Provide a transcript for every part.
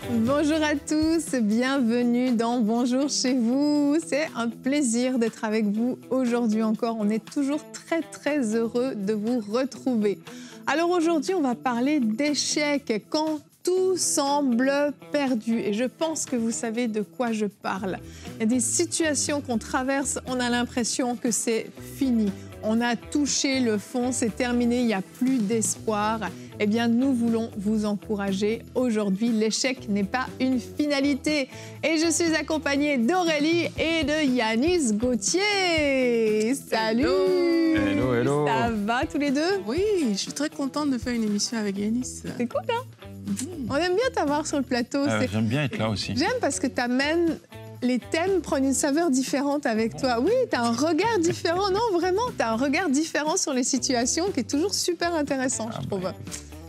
Bonjour à tous, bienvenue dans Bonjour chez vous. C'est un plaisir d'être avec vous aujourd'hui encore. On est toujours très heureux de vous retrouver. Alors aujourd'hui, on va parler d'échecs quand tout semble perdu. Et je pense que vous savez de quoi je parle. Il y a des situations qu'on traverse, on a l'impression que c'est fini. On a touché le fond, c'est terminé, il n'y a plus d'espoir. Eh bien, nous voulons vous encourager. Aujourd'hui, l'échec n'est pas une finalité. Et je suis accompagnée d'Aurélie et de Yanis Gauthier. Salut! Hello! Ça va tous les deux? Oui, je suis très contente de faire une émission avec Yanis. C'est cool, hein? On aime bien t'avoir sur le plateau. J'aime bien être là aussi. J'aime parce que t'amènes... Les thèmes prennent une saveur différente avec toi. Oui, tu as un regard différent. Non, vraiment, tu as un regard différent sur les situations qui est toujours super intéressant, je trouve.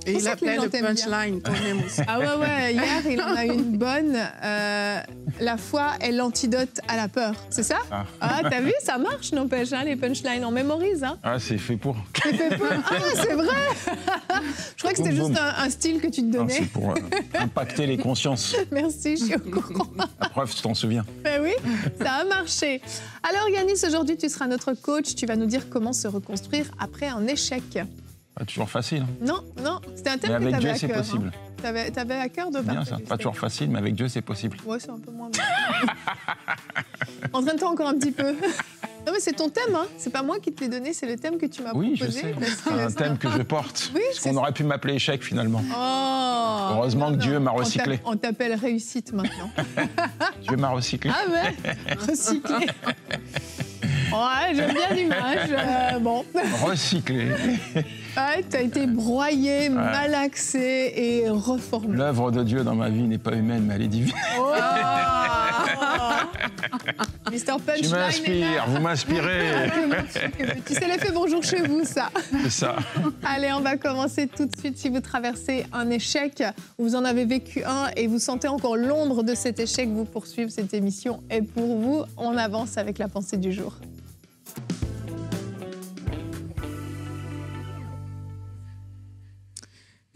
Et il a plein de punchlines quand même aussi. Ah ouais, hier, il en a une bonne. La foi est l'antidote à la peur, c'est ça? Ah, t'as vu, ça marche, n'empêche, hein, les punchlines, on mémorise. Hein. Ah, c'est fait pour. C'est fait pour. Ah, c'est vrai. Je crois que c'était juste un style que tu te donnais. C'est pour impacter les consciences. Merci, je suis au courant. La preuve, tu t'en souviens. Ben oui, ça a marché. Alors Yanis, aujourd'hui, tu seras notre coach. Tu vas nous dire comment se reconstruire après un échec. Pas toujours facile. Non, c'était un thème mais que tu avais avec Dieu, à c'est cœur. possible. Hein. Tu avais à cœur de bien ça, pas toujours facile, mais avec Dieu, c'est possible. Ouais, c'est un peu moins bien. Entraîne-toi encore un petit peu. Non, mais c'est ton thème, hein. C'est pas moi qui te l'ai donné, c'est le thème que tu m'as proposé. Oui, je sais. C'est un thème que je porte. Oui, parce qu'on aurait pu m'appeler échec, finalement. Oh, heureusement que Dieu m'a recyclé. On t'appelle réussite, maintenant. Dieu m'a recyclé. Ah ouais, recyclé. Ouais, j'aime bien l'image. Bon. Recyclé. Ouais, tu as été broyé, malaxé et reformé. L'œuvre de Dieu dans ma vie n'est pas humaine, mais elle est divine. Oh Mr. Punchline. Tu m'inspires, vous m'inspirez. Tu sais l'effet bonjour chez vous, ça. C'est ça. Allez, on va commencer tout de suite. Si vous traversez un échec, vous en avez vécu un et vous sentez encore l'ombre de cet échec vous poursuivre, cette émission est pour vous. On avance avec la pensée du jour.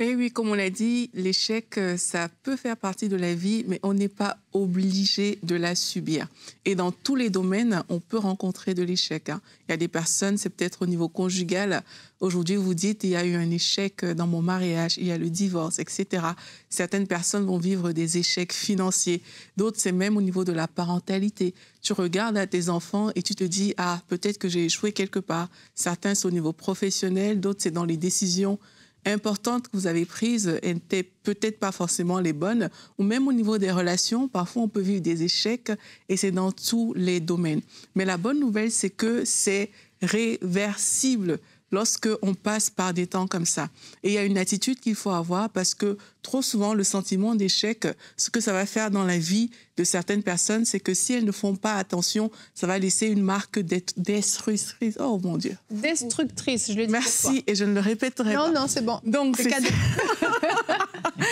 Et oui, comme on l'a dit, l'échec, ça peut faire partie de la vie, mais on n'est pas obligé de la subir. Et dans tous les domaines, on peut rencontrer de l'échec. Hein. Il y a des personnes, c'est peut-être au niveau conjugal. Aujourd'hui, vous dites, il y a eu un échec dans mon mariage, il y a le divorce, etc. Certaines personnes vont vivre des échecs financiers. D'autres, c'est même au niveau de la parentalité. Tu regardes à tes enfants et tu te dis, ah, peut-être que j'ai échoué quelque part. Certains, c'est au niveau professionnel, d'autres, c'est dans les décisions importantes que vous avez prises n'étaient peut-être pas forcément les bonnes, ou même au niveau des relations, parfois on peut vivre des échecs et c'est dans tous les domaines. Mais la bonne nouvelle, c'est que c'est réversible lorsque on passe par des temps comme ça. Et il y a une attitude qu'il faut avoir parce que trop souvent, le sentiment d'échec, ce que ça va faire dans la vie de certaines personnes, c'est que si elles ne font pas attention, ça va laisser une marque destructrice. Oh mon Dieu. Destructrice, je le dis. Merci, et je ne le répéterai pas. Non, c'est bon. Donc, c'est cadeau.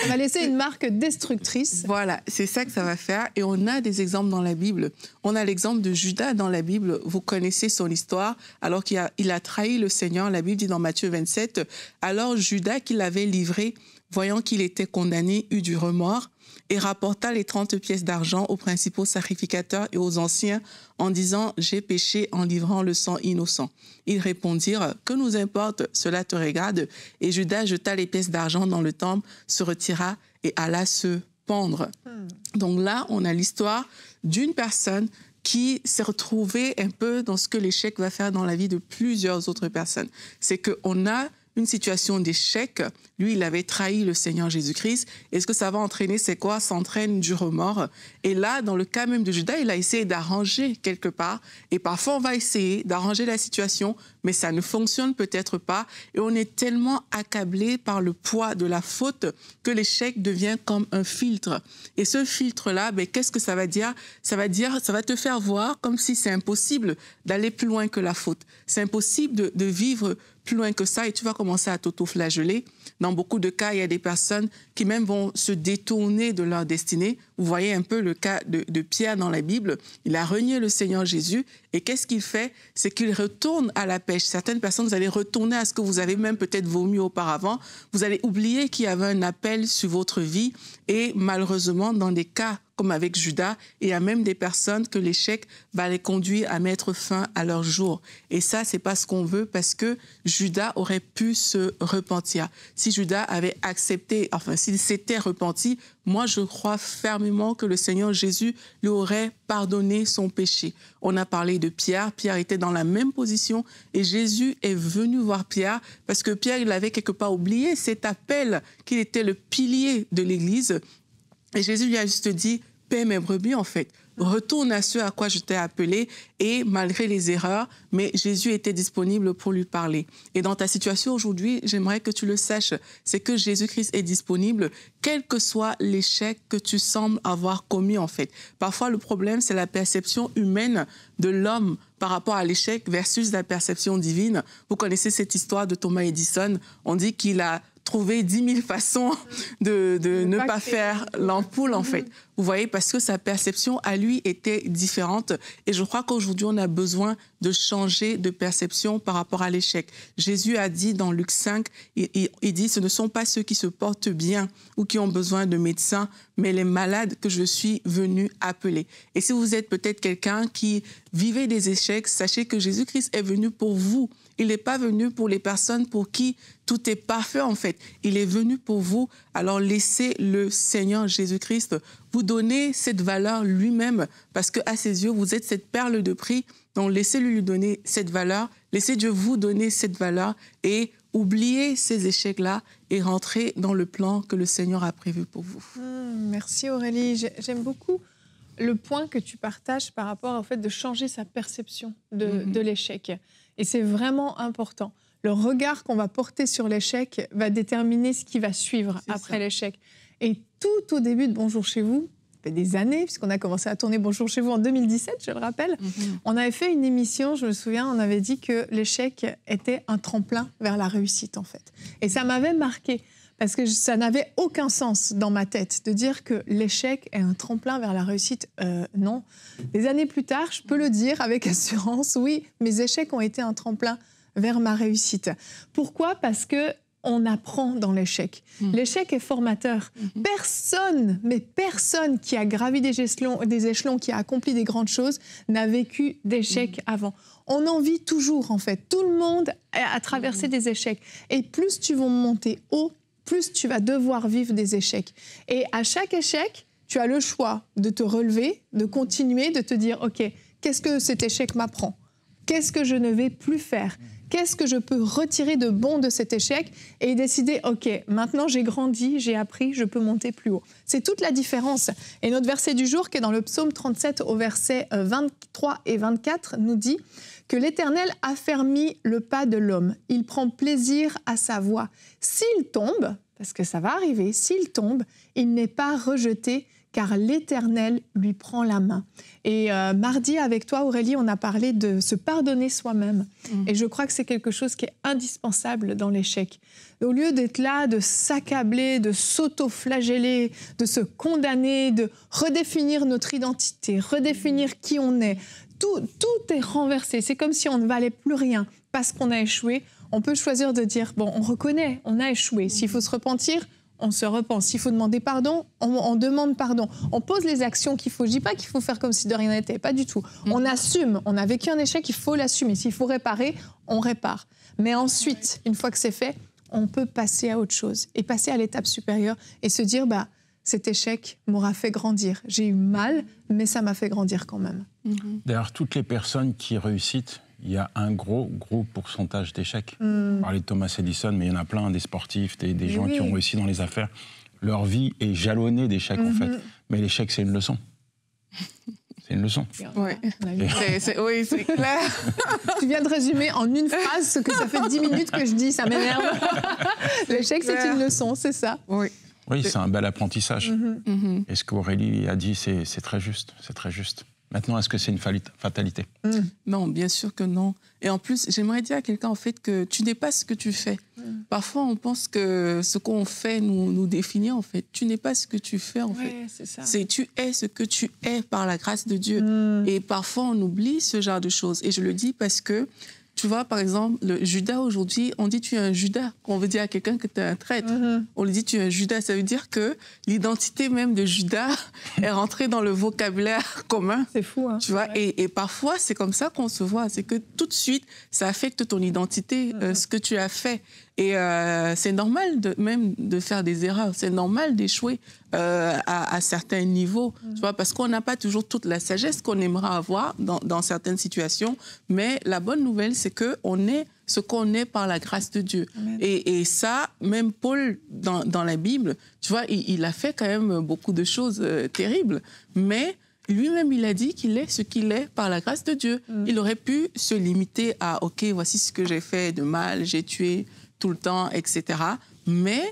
Ça va laisser une marque destructrice. Voilà, c'est ça que ça va faire. Et on a des exemples dans la Bible. On a l'exemple de Judas dans la Bible. Vous connaissez son histoire. Alors qu'il a trahi le Seigneur, la Bible dit dans Matthieu 27, alors Judas qui l'avait livré, voyant qu'il était condamné, eut du remords et rapporta les 30 pièces d'argent aux principaux sacrificateurs et aux anciens en disant « J'ai péché en livrant le sang innocent ». Ils répondirent « Que nous importe, cela te regarde ». Et Judas jeta les pièces d'argent dans le temple, se retira et alla se pendre. Donc là, on a l'histoire d'une personne qui s'est retrouvée un peu dans ce que l'échec va faire dans la vie de plusieurs autres personnes. C'est qu'on a une situation d'échec. Lui, il avait trahi le Seigneur Jésus-Christ. Et ce que ça va entraîner, c'est quoi? Ça entraîne du remords. Et là, dans le cas même de Judas, il a essayé d'arranger quelque part. Et parfois, on va essayer d'arranger la situation, mais ça ne fonctionne peut-être pas. Et on est tellement accablé par le poids de la faute que l'échec devient comme un filtre. Et ce filtre-là, ben, qu'est-ce que ça va dire? Ça va te faire voir comme si c'est impossible d'aller plus loin que la faute. C'est impossible de vivre plus loin que ça et tu vas commencer à t'auto-flageller. Dans beaucoup de cas, il y a des personnes qui même vont se détourner de leur destinée. Vous voyez un peu le cas de Pierre dans la Bible. Il a renié le Seigneur Jésus et qu'est-ce qu'il fait? C'est qu'il retourne à la pêche. Certaines personnes, vous allez retourner à ce que vous avez même peut-être vomi auparavant. Vous allez oublier qu'il y avait un appel sur votre vie et malheureusement, dans des cas comme avec Judas, il y a même des personnes que l'échec va les conduire à mettre fin à leur jour. Et ça, c'est pas ce qu'on veut parce que Judas aurait pu se repentir. Si Judas avait accepté, enfin, s'il s'était repenti, moi, je crois fermement que le Seigneur Jésus lui aurait pardonné son péché. On a parlé de Pierre. Pierre était dans la même position et Jésus est venu voir Pierre parce que Pierre, il avait quelque part oublié cet appel qu'il était le pilier de l'Église. Et Jésus lui a juste dit, paie mes brebis en fait. Retourne à ce à quoi je t'ai appelé et malgré les erreurs, mais Jésus était disponible pour lui parler. Et dans ta situation aujourd'hui, j'aimerais que tu le saches, c'est que Jésus-Christ est disponible, quel que soit l'échec que tu sembles avoir commis en fait. Parfois, le problème, c'est la perception humaine de l'homme par rapport à l'échec versus la perception divine. Vous connaissez cette histoire de Thomas Edison. On dit qu'il a trouvé 10 000 façons de ne pas faire l'ampoule, en fait. Vous voyez, parce que sa perception, à lui, était différente. Et je crois qu'aujourd'hui, on a besoin de changer de perception par rapport à l'échec. Jésus a dit dans Luc 5, il dit, ce ne sont pas ceux qui se portent bien ou qui ont besoin de médecins, mais les malades que je suis venu appeler. Et si vous êtes peut-être quelqu'un qui vivait des échecs, sachez que Jésus-Christ est venu pour vous. Il n'est pas venu pour les personnes pour qui tout est parfait, en fait. Il est venu pour vous. Alors, laissez le Seigneur Jésus-Christ vous donner cette valeur lui-même, parce qu'à ses yeux, vous êtes cette perle de prix. Donc, laissez-lui lui donner cette valeur. Laissez Dieu vous donner cette valeur et oubliez ces échecs-là et rentrez dans le plan que le Seigneur a prévu pour vous. Merci Aurélie. J'aime beaucoup le point que tu partages par rapport au fait de changer sa perception de l'échec. Et c'est vraiment important. Le regard qu'on va porter sur l'échec va déterminer ce qui va suivre après l'échec. Et tout au début de Bonjour chez vous, ça fait des années, puisqu'on a commencé à tourner Bonjour chez vous en 2017, je le rappelle, on avait fait une émission, je me souviens, on avait dit que l'échec était un tremplin vers la réussite, en fait. Et ça m'avait marqué, parce que ça n'avait aucun sens dans ma tête de dire que l'échec est un tremplin vers la réussite. Non. Des années plus tard, je peux le dire avec assurance, oui, mes échecs ont été un tremplin vers ma réussite. Pourquoi ? Parce qu'on apprend dans l'échec. L'échec est formateur. Personne qui a gravi des échelons, qui a accompli des grandes choses, n'a vécu d'échecs avant. On en vit toujours, en fait. Tout le monde a traversé des échecs. Et plus tu vas monter haut, plus tu vas devoir vivre des échecs. Et à chaque échec, tu as le choix de te relever, de continuer, de te dire « Ok, qu'est-ce que cet échec m'apprend ? Qu'est-ce que je ne vais plus faire ? Qu'est-ce que je peux retirer de bon de cet échec ?» et décider « Ok, maintenant j'ai grandi, j'ai appris, je peux monter plus haut. » C'est toute la différence. Et notre verset du jour, qui est dans le psaume 37 au verset 23 et 24, nous dit que l'Éternel affermit le pas de l'homme. Il prend plaisir à sa voie. S'il tombe, parce que ça va arriver, s'il tombe, il n'est pas rejeté, car l'Éternel lui prend la main. Et mardi, avec toi, Aurélie, on a parlé de se pardonner soi-même. Et je crois que c'est quelque chose qui est indispensable dans l'échec. Au lieu d'être là, de s'accabler, de s'auto-flageller, de se condamner, de redéfinir notre identité, redéfinir qui on est, tout est renversé. C'est comme si on ne valait plus rien parce qu'on a échoué. On peut choisir de dire, bon, on reconnaît, on a échoué. S'il faut se repentir, on se repent. S'il faut demander pardon, on demande pardon. On pose les actions qu'il faut. Je ne dis pas qu'il faut faire comme si de rien n'était, pas du tout. On assume. On a vécu un échec, il faut l'assumer. S'il faut réparer, on répare. Mais ensuite, une fois que c'est fait, on peut passer à autre chose et passer à l'étape supérieure et se dire, cet échec m'aura fait grandir. J'ai eu mal, mais ça m'a fait grandir quand même. D'ailleurs, toutes les personnes qui réussissent, il y a un gros pourcentage d'échecs. On parlait de Thomas Edison, mais il y en a plein, des sportifs, des gens qui ont réussi dans les affaires. Leur vie est jalonnée d'échecs, en fait. Mais l'échec, c'est une leçon. C'est une leçon. Oui, c'est clair. Tu viens de résumer en une phrase ce que ça fait 10 minutes que je dis, ça m'énerve. L'échec, c'est une leçon, c'est ça. Oui, c'est un bel apprentissage. Et ce qu'Aurélie a dit, c'est très juste. C'est très juste. Maintenant, est-ce que c'est une fatalité? Non, bien sûr que non. Et en plus, j'aimerais dire à quelqu'un, en fait, que tu n'es pas ce que tu fais. Parfois, on pense que ce qu'on fait nous définit, en fait. Tu n'es pas ce que tu fais, en fait. C'est ça. Tu es ce que tu es par la grâce de Dieu. Et parfois, on oublie ce genre de choses. Et je le dis parce que, tu vois, par exemple, le Judas, aujourd'hui, on dit tu es un Judas. On veut dire à quelqu'un que tu es un traître. On lui dit tu es un Judas. Ça veut dire que l'identité même de Judas est rentrée dans le vocabulaire commun. C'est fou, hein. Tu vois, et parfois, c'est comme ça qu'on se voit. C'est que tout de suite, ça affecte ton identité, ce que tu as fait. Et c'est normal même de faire des erreurs. C'est normal d'échouer à certains niveaux. Tu vois, parce qu'on n'a pas toujours toute la sagesse qu'on aimerait avoir dans certaines situations. Mais la bonne nouvelle, c'est qu'on est ce qu'on est par la grâce de Dieu. Et ça, même Paul, dans la Bible, tu vois, il a fait quand même beaucoup de choses terribles. Mais lui-même, il a dit qu'il est ce qu'il est par la grâce de Dieu. Il aurait pu se limiter à « OK, voici ce que j'ai fait de mal, j'ai tué tout le temps, etc. » Mais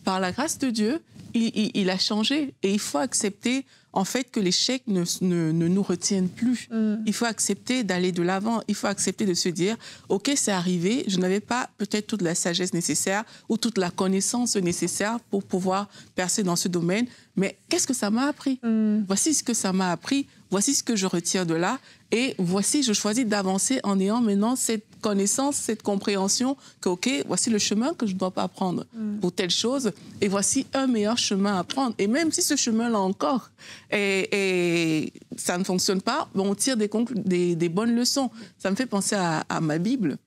par la grâce de Dieu, il a changé. Et il faut accepter, en fait, que l'échec ne nous retienne plus. Il faut accepter d'aller de l'avant. Il faut accepter de se dire « OK, c'est arrivé, je n'avais pas peut-être toute la sagesse nécessaire ou toute la connaissance nécessaire pour pouvoir percer dans ce domaine. Mais qu'est-ce que ça m'a appris? Voici ce que ça m'a appris. Voici ce que je retire de là. Et voici, je choisis d'avancer en ayant maintenant cette connaissance, cette compréhension que, OK, voici le chemin que je ne dois pas prendre pour telle chose. Et voici un meilleur chemin à prendre. Et même si ce chemin-là encore, et ça ne fonctionne pas, on tire des bonnes leçons. Ça me fait penser à ma Bible.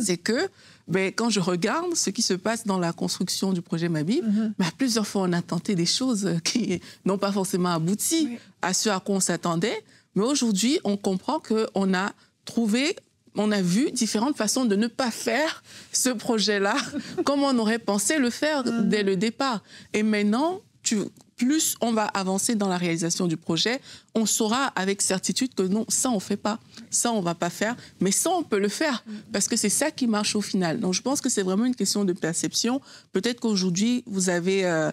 C'est que quand je regarde ce qui se passe dans la construction du projet Ma Bible, plusieurs fois, on a tenté des choses qui n'ont pas forcément abouti à ce à quoi on s'attendait. Mais aujourd'hui, on comprend qu'on a trouvé, on a vu différentes façons de ne pas faire ce projet-là comme on aurait pensé le faire dès le départ. Et maintenant, plus on va avancer dans la réalisation du projet, on saura avec certitude que non, ça on ne fait pas, ça on ne va pas faire, mais ça on peut le faire, parce que c'est ça qui marche au final. Donc je pense que c'est vraiment une question de perception. Peut-être qu'aujourd'hui, vous avez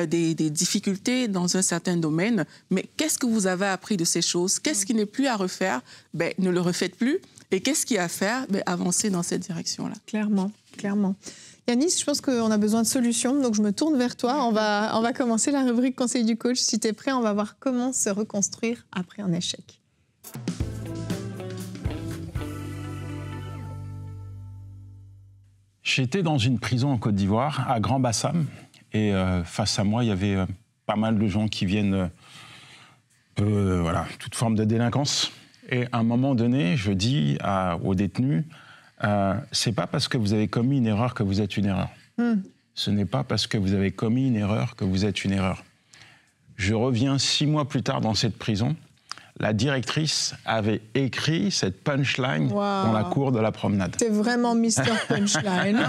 des difficultés dans un certain domaine, mais qu'est-ce que vous avez appris de ces choses? Qu'est-ce qui n'est plus à refaire? Ne le refaites plus. Et qu'est-ce qu'il y a à faire? Avancer dans cette direction-là. Clairement, clairement. Yanis, je pense qu'on a besoin de solutions, donc je me tourne vers toi. On va commencer la rubrique Conseil du coach. Si tu es prêt, on va voir comment se reconstruire après un échec. J'étais dans une prison en Côte d'Ivoire, à Grand Bassam, et face à moi, il y avait pas mal de gens qui viennent, toute forme de délinquance. Et à un moment donné, je dis aux détenus, c'est pas parce que vous avez commis une erreur que vous êtes une erreur. Ce n'est pas parce que vous avez commis une erreur que vous êtes une erreur. Je reviens 6 mois plus tard dans cette prison. La directrice avait écrit cette punchline dans la cour de la promenade. C'est vraiment Mr. Punchline.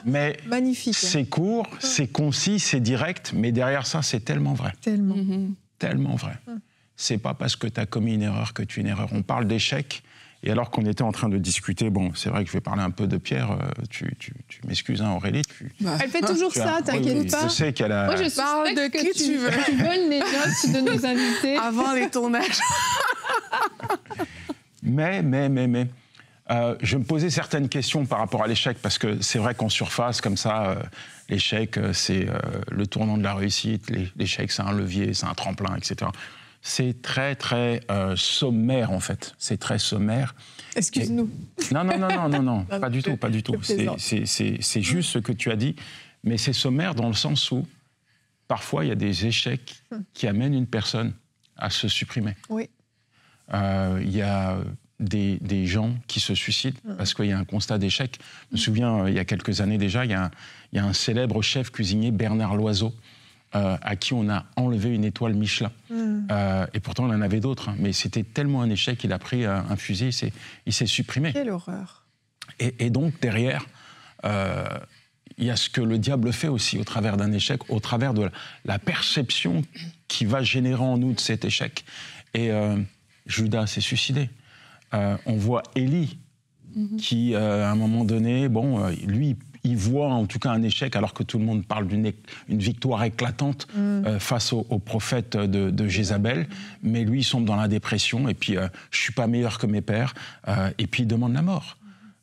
Mais magnifique. C'est court, c'est concis, c'est direct, mais derrière ça, c'est tellement vrai. Tellement. Tellement vrai. C'est pas parce que tu as commis une erreur que tu es une erreur. On parle d'échec. Et alors qu'on était en train de discuter, bon, c'est vrai que je vais parler un peu de Pierre, tu m'excuses, hein, Aurélie. Elle fait toujours ça, t'inquiète pas. Je sais qu'elle a... Moi, je parle de qui tu veux. Tu voles les notes de nos invités. Avant les tournages. Mais, je me posais certaines questions par rapport à l'échec, parce que c'est vrai qu'en surface, comme ça, l'échec, c'est le tournant de la réussite, l'échec, c'est un levier, c'est un tremplin, etc. C'est très, très sommaire, en fait. C'est très sommaire. Excuse-nous. Non, pas du tout, pas du tout. C'est juste ce que tu as dit, mais c'est sommaire dans le sens où, parfois, il y a des échecs qui amènent une personne à se supprimer. Oui. Il y a des gens qui se suicident parce qu'il y a un constat d'échec. Je me souviens, il y a quelques années déjà, il y a un célèbre chef cuisinier, Bernard Loiseau, à qui on a enlevé une étoile Michelin. Et pourtant, on en avait d'autres. Hein. Mais c'était tellement un échec qu'il a pris un fusil, il s'est supprimé. Quelle horreur. Et donc, derrière, il y a ce que le diable fait aussi au travers d'un échec, au travers de la perception qui va générer en nous de cet échec. Et Judas s'est suicidé. On voit Élie qui, à un moment donné, lui, il voit en tout cas un échec, alors que tout le monde parle d'une victoire éclatante face au prophète de Jézabel. Mais lui, il sombre dans la dépression, et puis je ne suis pas meilleur que mes pères, et puis il demande la mort.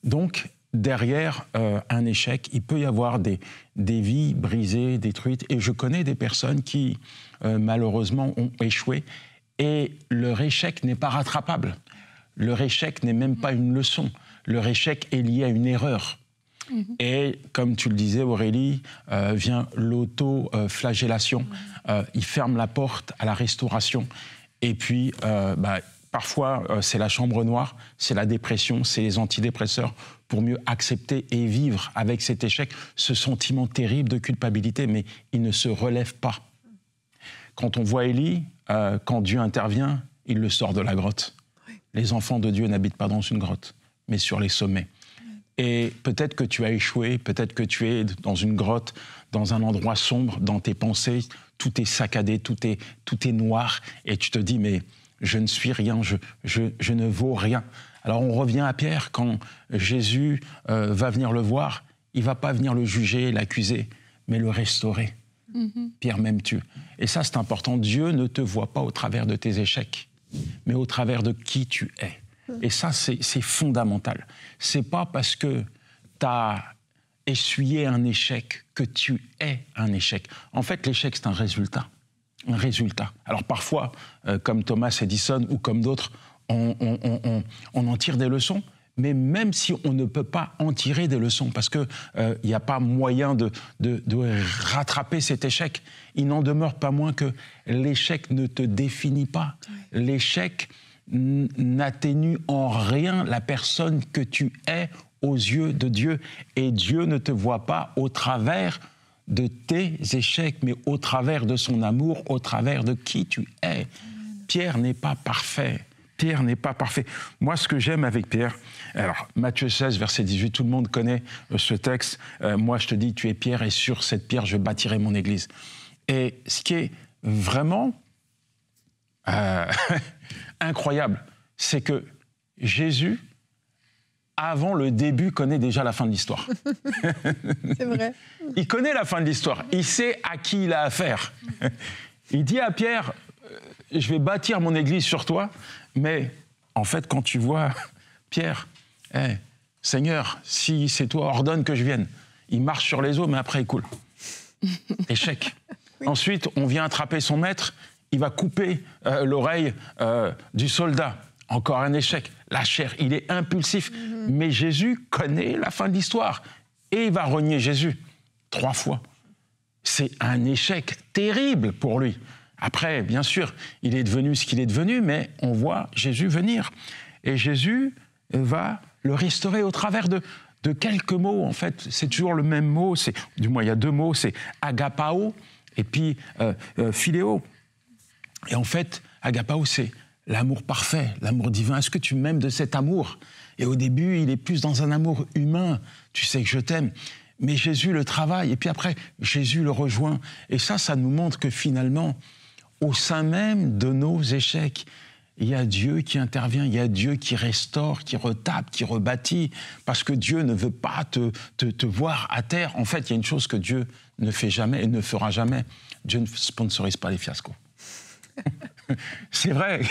Donc, derrière un échec, il peut y avoir des vies brisées, détruites. Et je connais des personnes qui, malheureusement, ont échoué. Et leur échec n'est pas rattrapable. Leur échec n'est même pas une leçon. Leur échec est lié à une erreur. Et comme tu le disais, Aurélie, vient l'auto-flagellation. Il ferme la porte à la restauration. Et puis, parfois, c'est la chambre noire, c'est la dépression, c'est les antidépresseurs pour mieux accepter et vivre avec cet échec, ce sentiment terrible de culpabilité, mais il ne se relève pas. Quand on voit Élie, quand Dieu intervient, il le sort de la grotte. Les enfants de Dieu n'habitent pas dans une grotte, mais sur les sommets. Et peut-être que tu as échoué, peut-être que tu es dans une grotte, dans un endroit sombre, dans tes pensées, tout est saccadé, tout est noir, et tu te dis, mais je ne suis rien, je ne vaux rien. Alors on revient à Pierre, quand Jésus va venir le voir, il ne va pas venir le juger, l'accuser, mais le restaurer. Pierre, m'aimes-tu? Et ça, c'est important. Dieu ne te voit pas au travers de tes échecs, mais au travers de qui tu es. Et ça, c'est fondamental. C'est pas parce que tu as essuyé un échec que tu es un échec. En fait, l'échec, c'est un résultat. Un résultat. Alors parfois, comme Thomas Edison ou comme d'autres, on en tire des leçons. Mais même si on ne peut pas en tirer des leçons, parce qu'il n'y a pas moyen de rattraper cet échec, il n'en demeure pas moins que l'échec ne te définit pas. L'échec n'atténue en rien la personne que tu es aux yeux de Dieu. Et Dieu ne te voit pas au travers de tes échecs, mais au travers de son amour, au travers de qui tu es. Pierre n'est pas parfait. Pierre n'est pas parfait. Moi, ce que j'aime avec Pierre, alors Matthieu 16, verset 18, tout le monde connaît ce texte. Moi, je te dis, tu es Pierre, et sur cette pierre, je bâtirai mon église. Et ce qui est vraiment incroyable, c'est que Jésus, avant le début, connaît déjà la fin de l'histoire. C'est vrai. Il connaît la fin de l'histoire. Il sait à qui il a affaire. Il dit à Pierre, je vais bâtir mon église sur toi. Mais en fait, quand tu vois Pierre, Seigneur, si c'est toi, ordonne que je vienne. Il marche sur les eaux, mais après il coule. Échec. Oui. Ensuite, on vient attraper son maître, il va couper l'oreille du soldat. Encore un échec. La chair, il est impulsif. Mais Jésus connaît la fin de l'histoire. Et il va renier Jésus 3 fois. C'est un échec terrible pour lui. Après, bien sûr, il est devenu ce qu'il est devenu, mais on voit Jésus venir. Et Jésus va le restaurer au travers de quelques mots. En fait, c'est toujours le même mot. Du moins, il y a 2 mots. C'est agapao et puis philéo. Et en fait, agapao, c'est l'amour parfait, l'amour divin. Est-ce que tu m'aimes de cet amour? Et au début, il est plus dans un amour humain. Tu sais que je t'aime. Mais Jésus le travaille. Et puis après, Jésus le rejoint. Et ça nous montre que finalement, au sein même de nos échecs, il y a Dieu qui intervient, il y a Dieu qui restaure, qui retape, qui rebâtit, parce que Dieu ne veut pas te voir à terre. En fait, il y a une chose que Dieu ne fait jamais et ne fera jamais. Dieu ne sponsorise pas les fiascos. C'est vrai.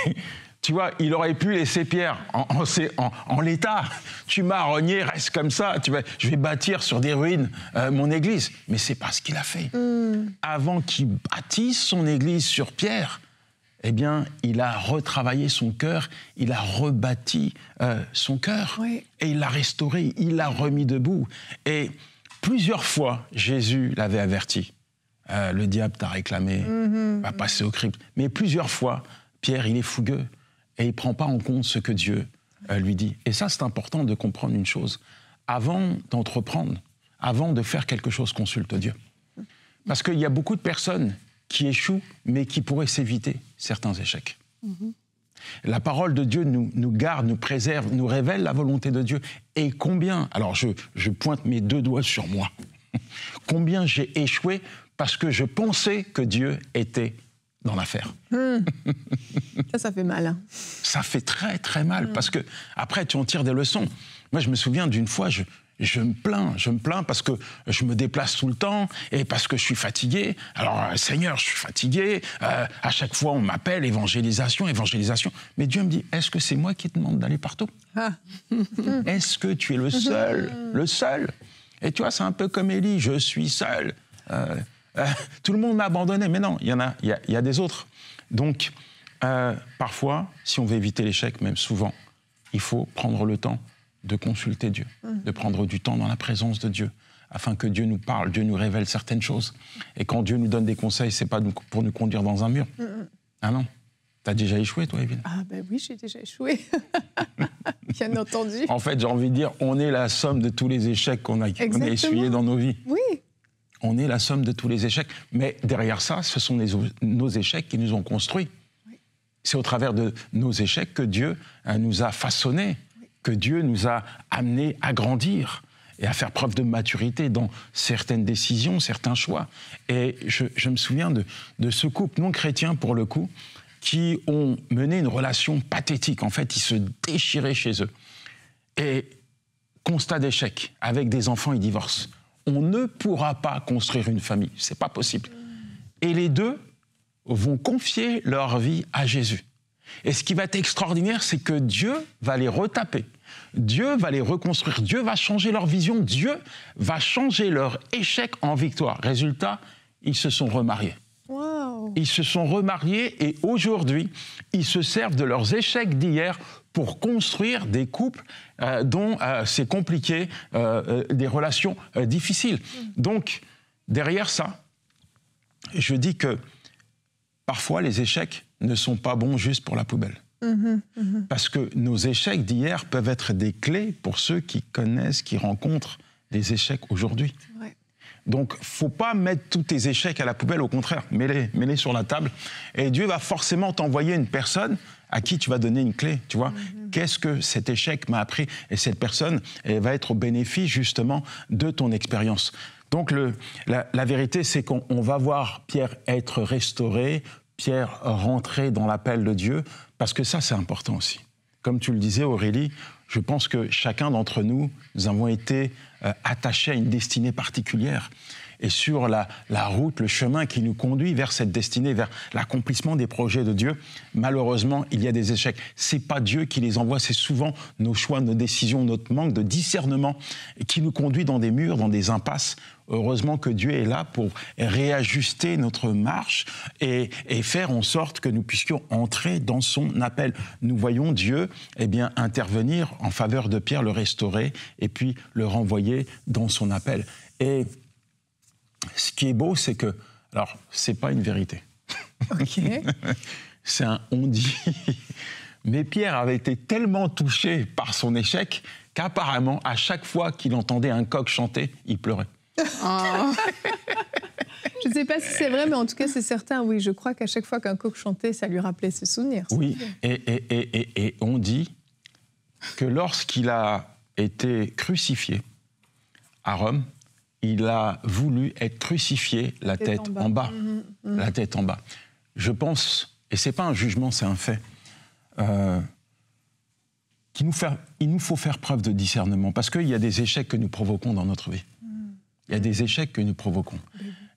Tu vois, il aurait pu laisser Pierre en l'état. Tu m'as renié, reste comme ça. Je vais bâtir sur des ruines mon église. Mais c'est pas ce qu'il a fait. Avant qu'il bâtisse son église sur Pierre, eh bien, il a retravaillé son cœur, il a rebâti son cœur. Oui. Et il l'a restauré, il l'a remis debout. Et plusieurs fois, Jésus l'avait averti. Le diable t'a réclamé, va passer au crible. Mais plusieurs fois, Pierre, il est fougueux. Et il ne prend pas en compte ce que Dieu lui dit. Et ça, c'est important de comprendre une chose. Avant d'entreprendre, avant de faire quelque chose, consulte Dieu. Parce qu'il y a beaucoup de personnes qui échouent, mais qui pourraient s'éviter certains échecs. La parole de Dieu nous garde, nous préserve, nous révèle la volonté de Dieu. Et combien, alors je pointe mes 2 doigts sur moi, combien j'ai échoué parce que je pensais que Dieu était dans l'affaire. Ça fait mal. Hein. Ça fait très, très mal, parce que après, tu en tires des leçons. Moi, je me souviens d'une fois, je me plains parce que je me déplace tout le temps et parce que je suis fatigué. Alors, Seigneur, je suis fatigué. À chaque fois, on m'appelle évangélisation. Mais Dieu me dit, est-ce que c'est moi qui te demande d'aller partout? Est-ce que tu es le seul? Et tu vois, c'est un peu comme Élie, je suis seul. Tout le monde m'a abandonné. Mais non, il y a des autres. Donc, parfois, si on veut éviter l'échec, même souvent, il faut prendre le temps de consulter Dieu, de prendre du temps dans la présence de Dieu, afin que Dieu nous parle, Dieu nous révèle certaines choses. Et quand Dieu nous donne des conseils, c'est pas pour nous conduire dans un mur. Ah non. T'as déjà échoué, toi, Evelyne? Ah ben oui, j'ai déjà échoué. Bien entendu. En fait, j'ai envie de dire, on est la somme de tous les échecs qu'on a essuyés dans nos vies. Oui. On est la somme de tous les échecs. Mais derrière ça, ce sont nos échecs qui nous ont construits. Oui. C'est au travers de nos échecs que Dieu nous a façonnés, que Dieu nous a amenés à grandir et à faire preuve de maturité dans certaines décisions, certains choix. Et je me souviens de ce couple non chrétien, pour le coup, qui ont mené une relation pathétique. En fait, ils se déchiraient chez eux. Et constat d'échec, avec des enfants, ils divorcent. On ne pourra pas construire une famille, c'est pas possible. Et les deux vont confier leur vie à Jésus. Et ce qui va être extraordinaire, c'est que Dieu va les retaper. Dieu va les reconstruire. Dieu va changer leur vision. Dieu va changer leur échec en victoire. Résultat, ils se sont remariés. Wow. Ils se sont remariés et aujourd'hui, ils se servent de leurs échecs d'hier pour construire des couples dont c'est compliqué, des relations difficiles. Donc, derrière ça, je dis que parfois, les échecs ne sont pas bons juste pour la poubelle. Parce que nos échecs d'hier peuvent être des clés pour ceux qui connaissent, qui rencontrent des échecs aujourd'hui. Ouais. Donc, il ne faut pas mettre tous tes échecs à la poubelle, au contraire, mets-les sur la table. Et Dieu va forcément t'envoyer une personne à qui tu vas donner une clé, tu vois. Qu'est-ce que cet échec m'a appris? Et cette personne, elle va être au bénéfice, justement, de ton expérience. Donc, la vérité, c'est qu'on va voir Pierre être restauré, Pierre rentrer dans l'appel de Dieu, parce que ça, c'est important aussi. Comme tu le disais, Aurélie, je pense que chacun d'entre nous, nous avons été attachés à une destinée particulière. Et sur la route, le chemin qui nous conduit vers cette destinée, vers l'accomplissement des projets de Dieu, malheureusement, il y a des échecs. C'est pas Dieu qui les envoie, c'est souvent nos choix, nos décisions, notre manque de discernement qui nous conduit dans des murs, dans des impasses. Heureusement que Dieu est là pour réajuster notre marche et faire en sorte que nous puissions entrer dans son appel. Nous voyons Dieu intervenir en faveur de Pierre, le restaurer et puis le renvoyer dans son appel. Et ce qui est beau, c'est que, alors, c'est pas une vérité. Ok. C'est un on-dit. Mais Pierre avait été tellement touché par son échec qu'apparemment, à chaque fois qu'il entendait un coq chanter, il pleurait. Oh. Je ne sais pas si c'est vrai, mais en tout cas, c'est certain. Oui, je crois qu'à chaque fois qu'un coq chantait, ça lui rappelait ses souvenirs. Oui, et on dit que lorsqu'il a été crucifié à Rome, il a voulu être crucifié la tête en bas. La tête en bas. Je pense, et ce n'est pas un jugement, c'est un fait, il nous faut faire preuve de discernement, parce qu'il y a des échecs que nous provoquons dans notre vie. Il y a des échecs que nous provoquons.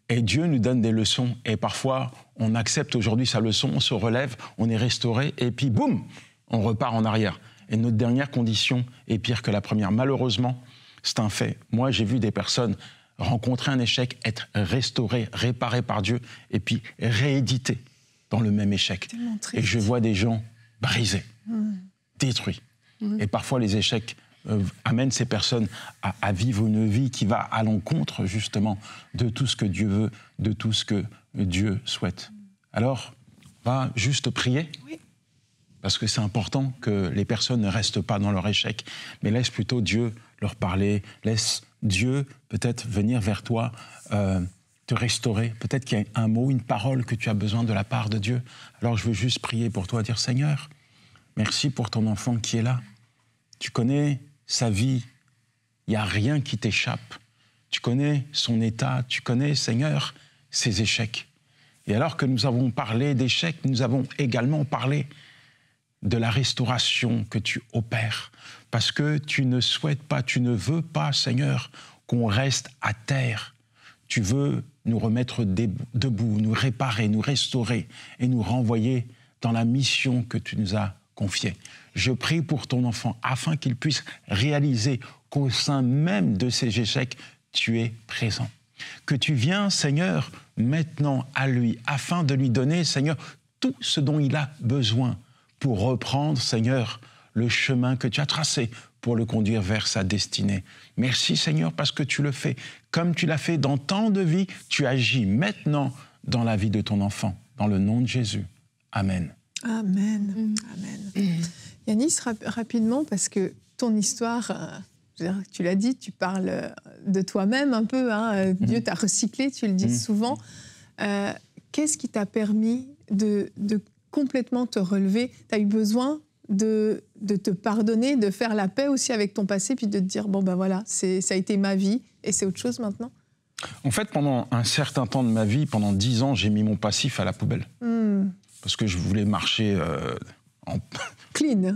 Et Dieu nous donne des leçons, et parfois, on accepte aujourd'hui sa leçon, on se relève, on est restauré, et puis boum, on repart en arrière. Et notre dernière condition est pire que la première. Malheureusement, c'est un fait. Moi, j'ai vu des personnes rencontrer un échec, être restaurées, réparées par Dieu, et puis rééditées dans le même échec. Et je vois des gens brisés, détruits. Et parfois, les échecs amènent ces personnes à vivre une vie qui va à l'encontre, justement, de tout ce que Dieu veut, de tout ce que Dieu souhaite. Alors, va juste prier. Oui. Parce que c'est important que les personnes ne restent pas dans leur échec, mais laisse plutôt Dieu leur parler, laisse Dieu peut-être venir vers toi, te restaurer. Peut-être qu'il y a un mot, une parole que tu as besoin de la part de Dieu. Alors je veux juste prier pour toi, dire Seigneur, merci pour ton enfant qui est là. Tu connais sa vie, il n'y a rien qui t'échappe. Tu connais son état, tu connais, Seigneur, ses échecs. Et alors que nous avons parlé d'échecs, nous avons également parlé de la restauration que tu opères, parce que tu ne souhaites pas, tu ne veux pas, Seigneur, qu'on reste à terre. Tu veux nous remettre debout, nous réparer, nous restaurer et nous renvoyer dans la mission que tu nous as confiée. Je prie pour ton enfant afin qu'il puisse réaliser qu'au sein même de ces échecs, tu es présent. Que tu viens, Seigneur, maintenant à lui, afin de lui donner, Seigneur, tout ce dont il a besoin pour reprendre, Seigneur, le chemin que tu as tracé pour le conduire vers sa destinée. Merci, Seigneur, parce que tu le fais. Comme tu l'as fait dans tant de vies, tu agis maintenant dans la vie de ton enfant. Dans le nom de Jésus. Amen. Amen. Amen. Yanis, rapidement, parce que ton histoire, tu l'as dit, tu parles de toi-même un peu. Hein, Dieu t'a recyclé, tu le dis souvent. Qu'est-ce qui t'a permis de complètement te relever? Tu as eu besoin de te pardonner, de faire la paix aussi avec ton passé, puis de te dire, bon ben voilà, ça a été ma vie et c'est autre chose maintenant? En fait, pendant un certain temps de ma vie, pendant 10 ans, j'ai mis mon passif à la poubelle. Parce que je voulais marcher en... Clean.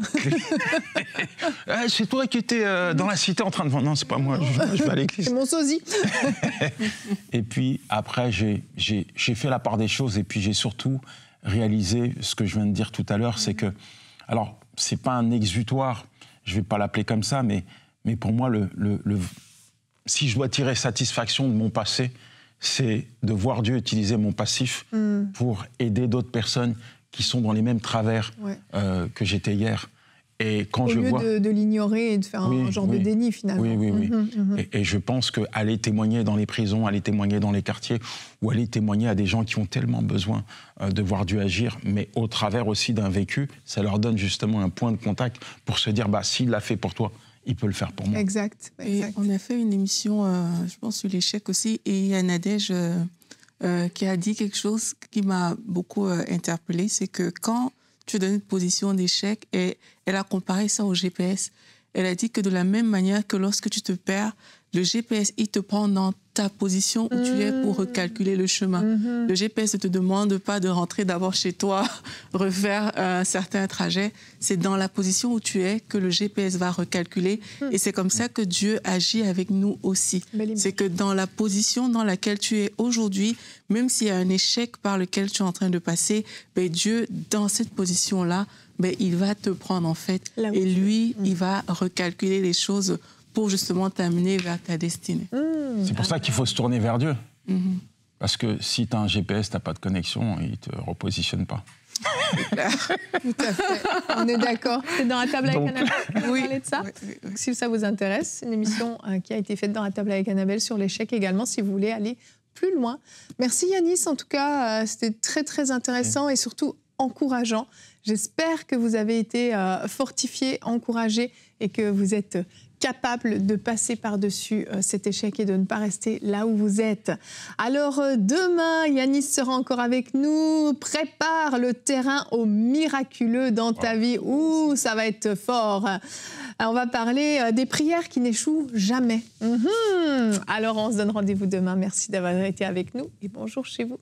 C'est toi qui étais dans la cité en train de vendre. Non, c'est pas moi, je vais à l'église. C'est mon sosie. Et puis après, j'ai fait la part des choses et puis j'ai surtout réalisé ce que je viens de dire tout à l'heure, c'est que, alors, c'est pas un exutoire, je vais pas l'appeler comme ça, mais pour moi, si je dois tirer satisfaction de mon passé, c'est de voir Dieu utiliser mon passif pour aider d'autres personnes qui sont dans les mêmes travers que j'étais hier. Et quand Au lieu de l'ignorer et de faire un genre de déni, finalement. Oui. Et je pense qu'aller témoigner dans les prisons, aller témoigner dans les quartiers, ou aller témoigner à des gens qui ont tellement besoin de voir Dieu agir, mais au travers aussi d'un vécu, ça leur donne justement un point de contact pour se dire, s'il l'a fait pour toi, il peut le faire pour moi. Exact. Et on a fait une émission, je pense, sur l'échec aussi, et il y a Nadège qui a dit quelque chose qui m'a beaucoup interpellée, c'est que quand tu es dans une position d'échec, et elle a comparé ça au GPS. Elle a dit que de la même manière que lorsque tu te perds, le GPS, il te prend dans ta position où tu es pour recalculer le chemin. Le GPS ne te demande pas de rentrer d'abord chez toi, refaire un certain trajet. C'est dans la position où tu es que le GPS va recalculer. Et c'est comme ça que Dieu agit avec nous aussi. C'est que dans la position dans laquelle tu es aujourd'hui, même s'il y a un échec par lequel tu es en train de passer, Dieu, dans cette position-là, il va te prendre en fait. Et lui, il va recalculer les choses pour justement t'amener vers ta destinée. C'est pour ça qu'il faut se tourner vers Dieu. Parce que si tu as un GPS, tu n'as pas de connexion, il ne te repositionne pas. Tout à fait. On est d'accord. C'est dans la table avec Annabelle. On va parler de ça. Oui. Si ça vous intéresse, c'est une émission qui a été faite dans la table avec Annabelle sur l'échec également, si vous voulez aller plus loin. Merci Yanis, en tout cas, c'était très très intéressant et surtout encourageant. J'espère que vous avez été fortifiés, encouragés et que vous êtes capable de passer par-dessus cet échec et de ne pas rester là où vous êtes. Alors demain, Yanis sera encore avec nous. Prépare le terrain au miraculeux dans ta vie. Ouh, ça va être fort. On va parler des prières qui n'échouent jamais. Alors on se donne rendez-vous demain. Merci d'avoir été avec nous et bonjour chez vous.